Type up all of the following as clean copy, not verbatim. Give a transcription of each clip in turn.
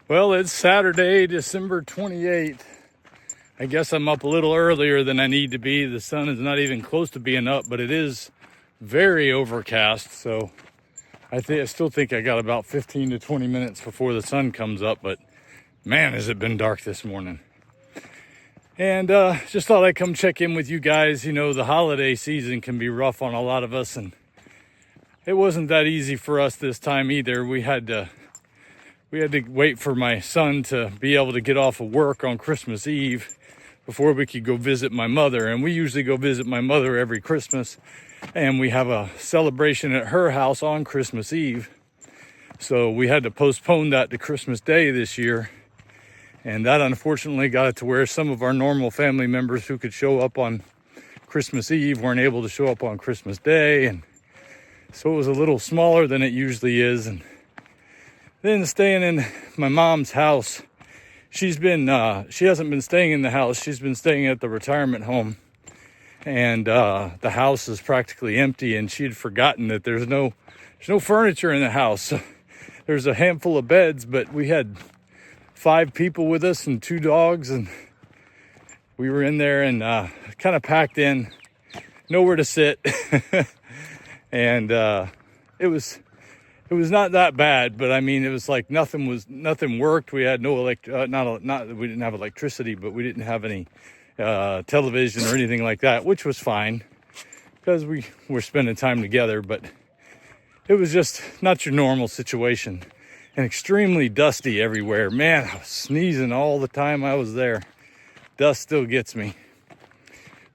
Well, it's Saturday, December 28th. I guess I'm up a little earlier than I need to be. The sun is not even close to being up, but it is very overcast. So I still think I got about 15 to 20 minutes before the sun comes up. But man, has it been dark this morning. And just thought I'd come check in with you guys. You know, the holiday season can be rough on a lot of us, and it wasn't that easy for us this time either. We had to wait for my son to be able to get off of work on Christmas Eve before we could go visit my mother. And we usually go visit my mother every Christmas, and we have a celebration at her house on Christmas Eve. So we had to postpone that to Christmas Day this year. And that unfortunately got it to where some of our normal family members who could show up on Christmas Eve weren't able to show up on Christmas Day. And so it was a little smaller than it usually is. And then staying in my mom's house, she hasn't been staying in the house. She's been staying at the retirement home, and the house is practically empty. And she had forgotten that there's no furniture in the house. There's a handful of beds, but we had 5 people with us and 2 dogs, and we were in there and kind of packed in, nowhere to sit, and it was not that bad, but I mean, it was like nothing worked. We had no we didn't have electricity, but we didn't have any television or anything like that, which was fine because we were spending time together. But it was just not your normal situation, and extremely dusty everywhere. Man, I was sneezing all the time I was there. Dust still gets me,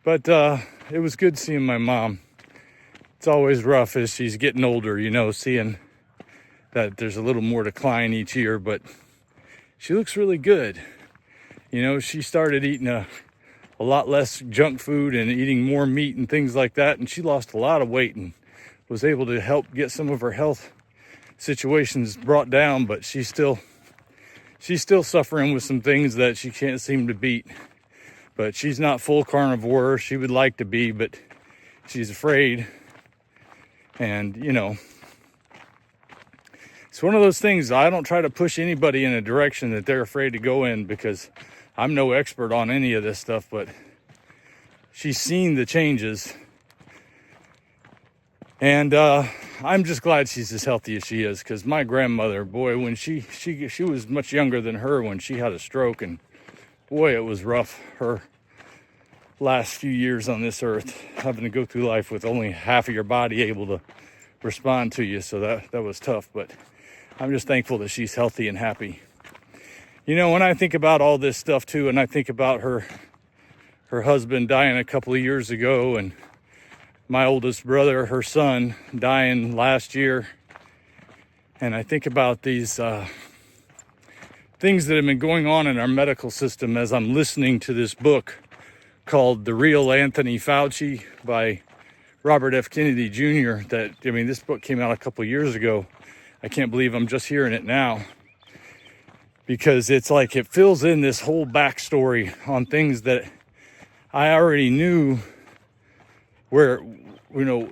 but it was good seeing my mom. It's always rough as she's getting older, you know, seeing that there's a little more decline each year, but she looks really good. You know, she started eating a lot less junk food and eating more meat and things like that, and she lost a lot of weight and was able to help get some of her health situations brought down, but she's still suffering with some things that she can't seem to beat. But she's not full carnivore. She would like to be, but she's afraid. And, you know, it's one of those things. I don't try to push anybody in a direction that they're afraid to go in, because I'm no expert on any of this stuff, but she's seen the changes. And I'm just glad she's as healthy as she is, because my grandmother, boy, when she was much younger than her when she had a stroke, and boy, it was rough, her last few years on this earth, having to go through life with only half of your body able to respond to you. So that was tough, but I'm just thankful that she's healthy and happy. You know, when I think about all this stuff too, and I think about her husband dying a couple of years ago, and my oldest brother, her son, dying last year, and I think about these things that have been going on in our medical system as I'm listening to this book called The Real Anthony Fauci by Robert F. Kennedy Jr. This book came out a couple of years ago. I can't believe I'm just hearing it now, because it's like it fills in this whole backstory on things that I already knew, where, you know,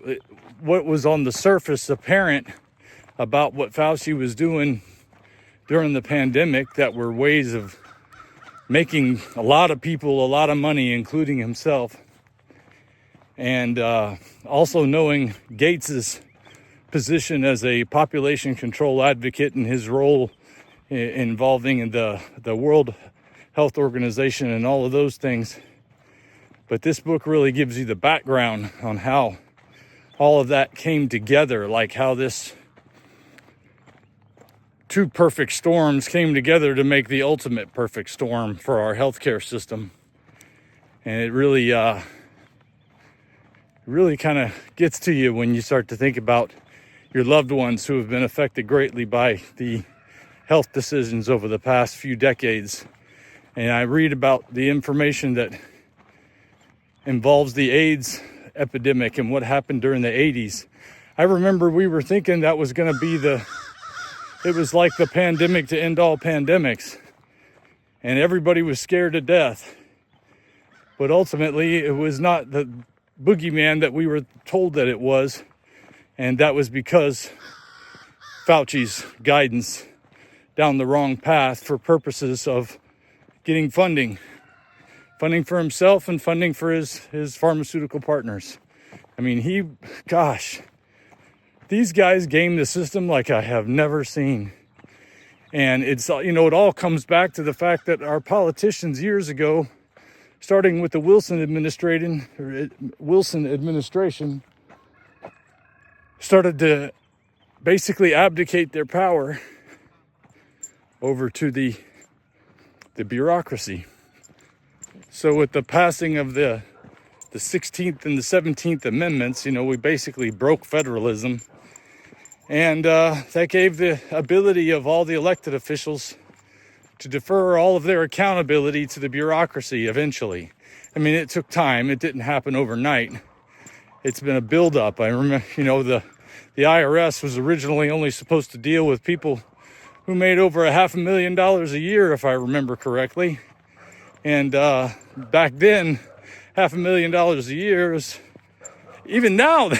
what was on the surface apparent about what Fauci was doing during the pandemic, that were ways of making a lot of people a lot of money, including himself. And also knowing Gates's position as a population control advocate and his role involving the World Health Organization and all of those things. But this book really gives you the background on how all of that came together, like how this 2 perfect storms came together to make the ultimate perfect storm for our healthcare system. And it really kind of gets to you when you start to think about your loved ones who have been affected greatly by the health decisions over the past few decades. And I read about the information that involves the AIDS epidemic and what happened during the 80s. I remember we were thinking that was going to be it was like the pandemic to end all pandemics, and everybody was scared to death. But ultimately, it was not the boogeyman that we were told that it was, and that was because Fauci's guidance down the wrong path for purposes of getting funding for himself and funding for his pharmaceutical partners. I mean, these guys game the system like I have never seen. And it's, it all comes back to the fact that our politicians years ago, starting with the Wilson administration, started to basically abdicate their power over to the bureaucracy. So with the passing of the 16th and the 17th Amendments, we basically broke federalism. And that gave the ability of all the elected officials to defer all of their accountability to the bureaucracy eventually. I mean, it took time. It didn't happen overnight. It's been a buildup. I remember, the IRS was originally only supposed to deal with people who made over $500,000 a year, if I remember correctly. And back then, $500,000 a year was, even now,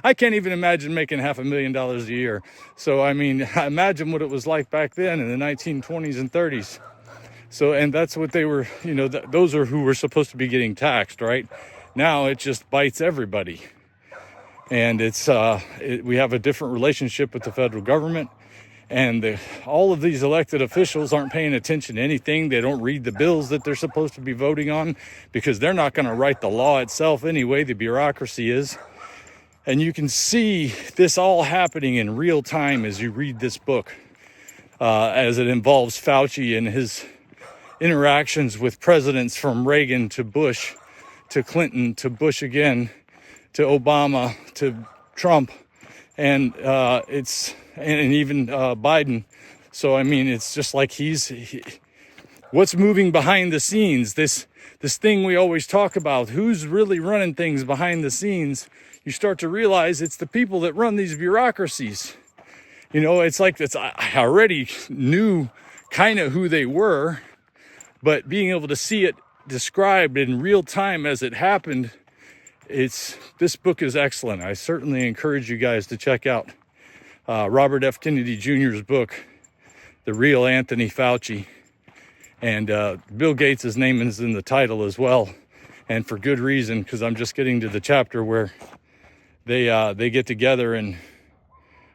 I can't even imagine making $500,000 a year. So, I mean, imagine what it was like back then in the 1920s and 30s. So, and that's what they were, those are who were supposed to be getting taxed, right? Now it just bites everybody. And we have a different relationship with the federal government. And all of these elected officials aren't paying attention to anything. They don't read the bills that they're supposed to be voting on because they're not going to write the law itself anyway. The bureaucracy is. And you can see this all happening in real time as you read this book, as it involves Fauci and his interactions with presidents from Reagan to Bush to Clinton to Bush again to Obama to Trump. And and even Biden. So, I mean, it's just like what's moving behind the scenes, this thing we always talk about, who's really running things behind the scenes. You start to realize it's the people that run these bureaucracies. It's like I already knew kind of who they were, but being able to see it described in real time as it happened, this book is excellent. I certainly encourage you guys to check out Robert F. Kennedy Jr.'s book, The Real Anthony Fauci. And Bill Gates' name is in the title as well. And for good reason, because I'm just getting to the chapter where they get together and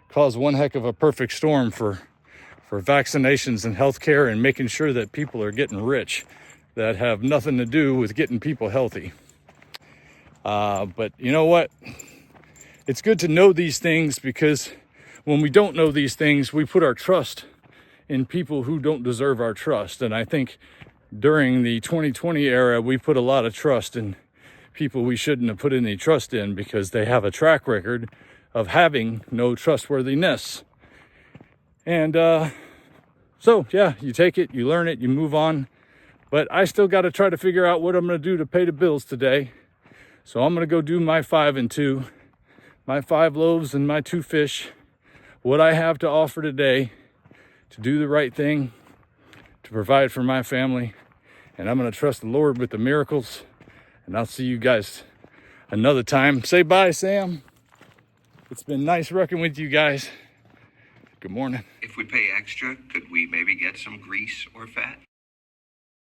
cause one heck of a perfect storm for vaccinations and healthcare and making sure that people are getting rich that have nothing to do with getting people healthy. But you know what? It's good to know these things because when we don't know these things, we put our trust in people who don't deserve our trust. And I think during the 2020 era, we put a lot of trust in people we shouldn't have put any trust in because they have a track record of having no trustworthiness. And so, yeah, you take it, you learn it, you move on. But I still got to try to figure out what I'm going to do to pay the bills today. So I'm going to go do my 5 and 2, my 5 loaves and my 2 fish, what I have to offer today to do the right thing, to provide for my family. And I'm going to trust the Lord with the miracles. And I'll see you guys another time. Say bye, Sam. It's been nice working with you guys. Good morning. If we pay extra, could we maybe get some grease or fat?